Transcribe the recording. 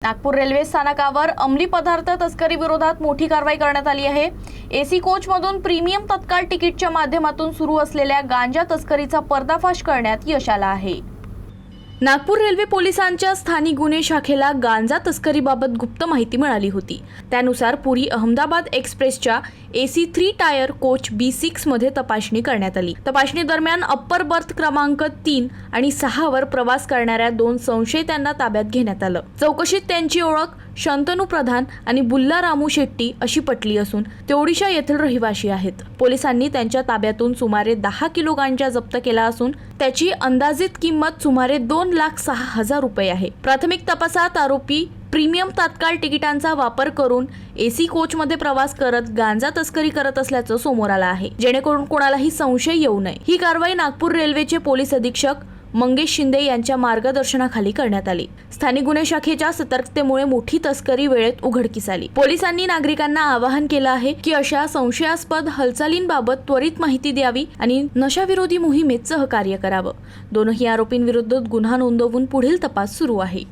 Nagpur railway स्थानकावर अंमली पदार्थ तस्करी विरोधात मोठी कारवाई करण्यात आली आहे। एसी कोचमधून प्रीमियम तत्काळ तिकीटच्या माध्यमातून सुरू असलेल्या गांजा तस्करीचा पर्दाफाश करण्यात यश आलं आहे। नागपूर रेल्वे पोलिसांच्या स्थानिक गुन्हे शाखेला गांजा तस्करीबाबत गुप्त माहिती मिळाली होती। त्यानुसार पुरी अहमदाबाद एक्सप्रेसच्या AC 3 टायर कोच B6 मध्ये तपासणी करण्यात आली। तपासणी दरम्यान अप्पर बर्थ क्रमांक 3 आणि 6 वर प्रवास करणाऱ्या 2 संशयितांना ताब्यात घेण्यात आलं। चौकशीत त्यांची ओळख शंतनू प्रधान आणि बुल्ला रामू शेट्टी अशी पटली असून ते ओडिशा येथील रहिवासी आहेत। पोलिसांनी त्यांच्या ताब्यातून सुमारे 10 किलो गांजा जप्त केला असून त्याची अंदाजित किंमत सुमारे 2,06,000 रुपये आहे। प्राथमिक तपासात आरोपी प्रीमियम तात्काळ तिकिटांचा वापर करून AC कोचमध्ये प्रवास करत गांजा तस्करी करत असल्याचं समोर आलं आहे, जेणेकरून कोणालाही संशय येऊ नये। ही कारवाई नागपूर रेल्वेचे पोलीस अधीक्षक मंगेश शिंदे यांच्या मार्गदर्शनाखाली करण्यात आली। स्थानिक गुन्हे शाखेच्या सतर्कतेमुळे मोठी तस्करी वेळेत उघडकीस आली। पोलिसांनी नागरिकांना आवाहन केलं आहे की अशा संशयास्पद हालचालींबाबत त्वरित माहिती द्यावी आणि नशाविरोधी मोहिमेत सहकार्य करावं। दोनही आरोपींविरुद्ध गुन्हा नोंदवून पुढील तपास सुरू आहे।